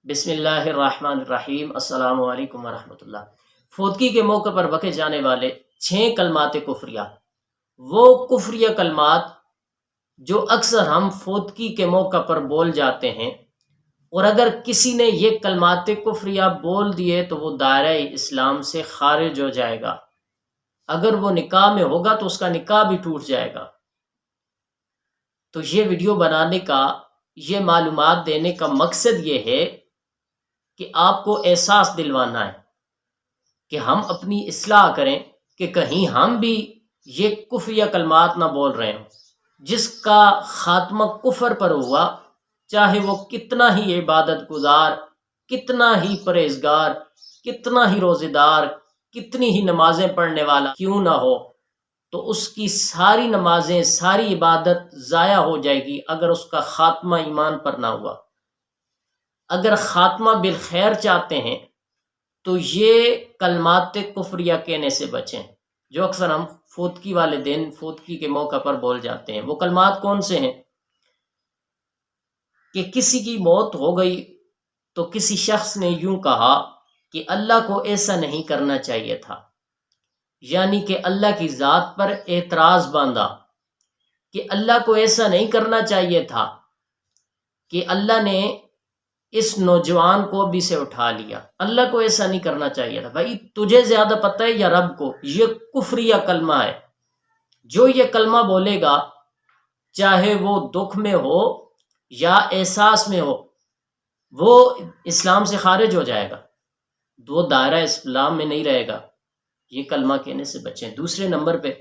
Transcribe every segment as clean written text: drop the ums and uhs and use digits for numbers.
بسم اللہ الرحمن الرحیم۔ السلام علیکم ورحمۃ اللہ۔ فوتگی کے موقع پر بکے جانے والے 6 کلمات کفریہ، وہ کفریہ کلمات جو اکثر ہم فوتگی کے موقع پر بول جاتے ہیں، اور اگر کسی نے یہ کلمات کفریہ بول دیے تو وہ دائرہ اسلام سے خارج ہو جائے گا۔ اگر وہ نکاح میں ہوگا تو اس کا نکاح بھی ٹوٹ جائے گا۔ تو یہ ویڈیو بنانے کا، یہ معلومات دینے کا مقصد یہ ہے کہ آپ کو احساس دلوانا ہے کہ ہم اپنی اصلاح کریں، کہ کہیں ہم بھی یہ کفریہ کلمات نہ بول رہے ہوں۔ جس کا خاتمہ کفر پر ہوا، چاہے وہ کتنا ہی عبادت گزار، کتنا ہی پرہیزگار، کتنا ہی روزے دار، کتنی ہی نمازیں پڑھنے والا کیوں نہ ہو، تو اس کی ساری نمازیں، ساری عبادت ضائع ہو جائے گی اگر اس کا خاتمہ ایمان پر نہ ہوا۔ اگر خاتمہ بالخیر چاہتے ہیں تو یہ کلمات کفریہ کہنے سے بچیں، جو اکثر ہم فوتگی والے دن، فوتگی کے موقع پر بول جاتے ہیں۔ وہ کلمات کون سے ہیں؟ کہ کسی کی موت ہو گئی تو کسی شخص نے یوں کہا کہ اللہ کو ایسا نہیں کرنا چاہیے تھا، یعنی کہ اللہ کی ذات پر اعتراض باندھا کہ اللہ کو ایسا نہیں کرنا چاہیے تھا کہ اللہ نے اس نوجوان کو بھی سے اٹھا لیا، اللہ کو ایسا نہیں کرنا چاہیے تھا۔ بھائی تجھے زیادہ پتہ ہے یا رب کو؟ یہ کفریہ کلمہ ہے۔ جو یہ کلمہ بولے گا، چاہے وہ دکھ میں ہو یا احساس میں ہو، وہ اسلام سے خارج ہو جائے گا، وہ دائرہ اسلام میں نہیں رہے گا۔ یہ کلمہ کہنے سے بچیں۔ دوسرے نمبر پہ،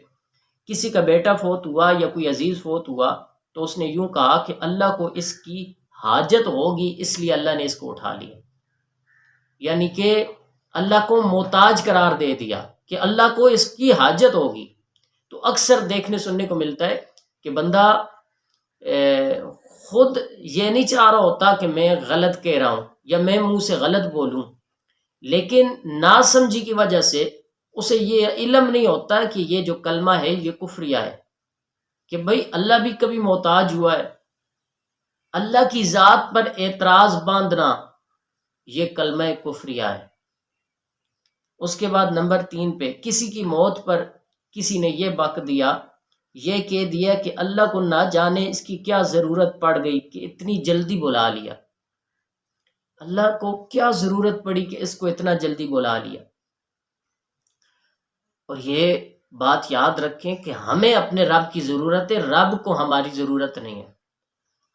کسی کا بیٹا فوت ہوا یا کوئی عزیز فوت ہوا تو اس نے یوں کہا کہ اللہ کو اس کی حاجت ہوگی اس لیے اللہ نے اس کو اٹھا لیا، یعنی کہ اللہ کو محتاج قرار دے دیا کہ اللہ کو اس کی حاجت ہوگی۔ تو اکثر دیکھنے سننے کو ملتا ہے کہ بندہ خود یہ نہیں چاہ رہا ہوتا کہ میں غلط کہہ رہا ہوں یا میں منہ سے غلط بولوں، لیکن ناسمجھی کی وجہ سے اسے یہ علم نہیں ہوتا کہ یہ جو کلمہ ہے یہ کفریہ ہے، کہ بھئی اللہ بھی کبھی محتاج ہوا ہے۔ اللہ کی ذات پر اعتراض باندھنا یہ کلمہ کفریہ ہے۔ اس کے بعد نمبر 3 پہ، کسی کی موت پر کسی نے یہ بک دیا، یہ کہہ دیا کہ اللہ کو نہ جانے اس کی کیا ضرورت پڑ گئی کہ اتنی جلدی بلا لیا، اللہ کو کیا ضرورت پڑی کہ اس کو اتنا جلدی بلا لیا۔ اور یہ بات یاد رکھیں کہ ہمیں اپنے رب کی ضرورت ہے، رب کو ہماری ضرورت نہیں ہے۔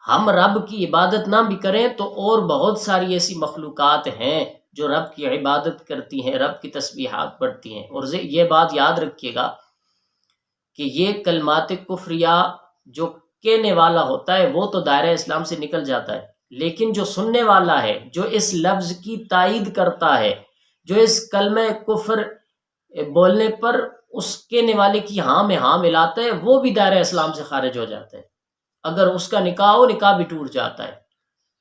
ہم رب کی عبادت نہ بھی کریں تو اور بہت ساری ایسی مخلوقات ہیں جو رب کی عبادت کرتی ہیں، رب کی تسبیحات پڑھتی ہیں۔ اور یہ بات یاد رکھیے گا کہ یہ کلمات کفریہ جو کہنے والا ہوتا ہے وہ تو دائرہ اسلام سے نکل جاتا ہے، لیکن جو سننے والا ہے، جو اس لفظ کی تائید کرتا ہے، جو اس کلمہ کفر بولنے پر اس کہنے والے کی ہاں میں ہاں ملاتا ہے، وہ بھی دائرہ اسلام سے خارج ہو جاتا ہے۔ اگر اس کا نکاح ہو، نکاح بھی ٹوٹ جاتا ہے۔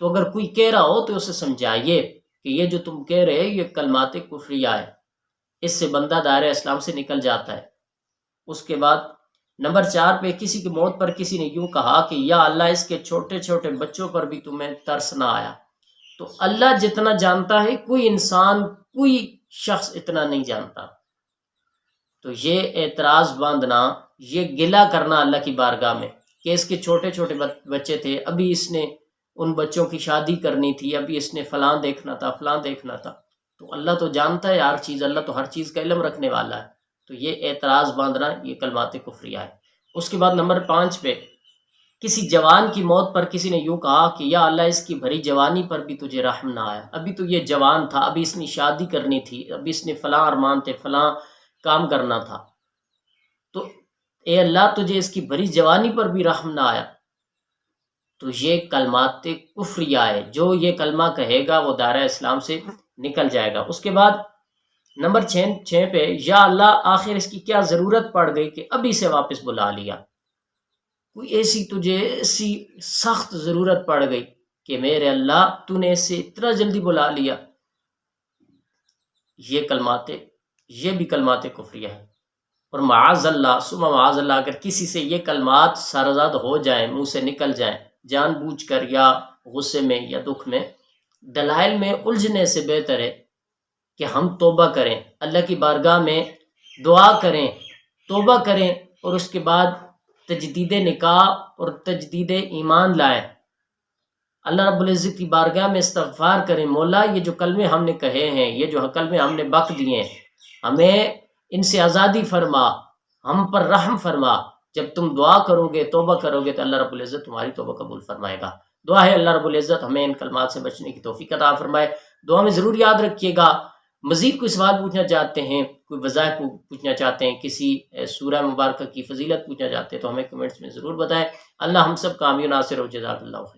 تو اگر کوئی کہہ رہا ہو تو اسے سمجھائیے کہ یہ جو تم کہہ رہے یہ کلمات کفریہ ہے، اس سے بندہ دائرہ اسلام سے نکل جاتا ہے۔ اس کے بعد نمبر 4 پہ، کسی کی موت پر کسی نے یوں کہا کہ یا اللہ اس کے چھوٹے چھوٹے بچوں پر بھی تمہیں ترس نہ آیا۔ تو اللہ جتنا جانتا ہے کوئی انسان، کوئی شخص اتنا نہیں جانتا۔ تو یہ اعتراض باندھنا، یہ گلہ کرنا اللہ کی بارگاہ میں کہ اس کے چھوٹے چھوٹے بچے تھے، ابھی اس نے ان بچوں کی شادی کرنی تھی، ابھی اس نے فلاں دیکھنا تھا، فلاں دیکھنا تھا۔ تو اللہ تو جانتا ہے ہر چیز، اللہ تو ہر چیز کا علم رکھنے والا ہے۔ تو یہ اعتراض باندھنا یہ کلمات کفریہ ہے۔ اس کے بعد نمبر 5 پہ، کسی جوان کی موت پر کسی نے یوں کہا کہ یا اللہ اس کی بھری جوانی پر بھی تجھے رحم نہ آیا، ابھی تو یہ جوان تھا، ابھی اس نے شادی کرنی تھی، ابھی اس نے فلاں ارمان تھے، فلاں کام کرنا تھا، تو اے اللہ تجھے اس کی بھری جوانی پر بھی رحم نہ آیا۔ تو یہ کلمات کفریہ ہے۔ جو یہ کلمہ کہے گا وہ دائرہ اسلام سے نکل جائے گا۔ اس کے بعد نمبر 6 پہ، یا اللہ آخر اس کی کیا ضرورت پڑ گئی کہ ابھی سے واپس بلا لیا۔ کوئی ایسی تجھے ایسی سخت ضرورت پڑ گئی کہ میرے اللہ تو نے اسے اتنا جلدی بلا لیا۔ یہ بھی کلمات کفریہ ہے۔ اور معاذ اللہ ثم معاذ اللہ، اگر کسی سے یہ کلمات سرزد ہو جائیں، منہ سے نکل جائیں، جان بوجھ کر یا غصے میں یا دکھ میں، دلائل میں الجھنے سے بہتر ہے کہ ہم توبہ کریں، اللہ کی بارگاہ میں دعا کریں، توبہ کریں، اور اس کے بعد تجدید نکاح اور تجدید ایمان لائیں، اللہ رب العزت کی بارگاہ میں استغفار کریں، مولا یہ جو کلمے ہم نے کہے ہیں، یہ جو کلمے ہم نے بک دیے ہیں، ہمیں ان سے آزادی فرما، ہم پر رحم فرما۔ جب تم دعا کرو گے، توبہ کرو گے، تو اللہ رب العزت تمہاری توبہ قبول فرمائے گا۔ دعا ہے اللہ رب العزت ہمیں ان کلمات سے بچنے کی توفیق عطا فرمائے۔ دعا میں ضرور یاد رکھیے گا۔ مزید کوئی سوال پوچھنا چاہتے ہیں، کوئی وظائف پوچھنا چاہتے ہیں، کسی سورہ مبارکہ کی فضیلت پوچھنا چاہتے ہیں، تو ہمیں کمنٹس میں ضرور بتائیں۔ اللہ ہم سب کا حامی و ناصر ہو۔ جزاک اللہ خیر۔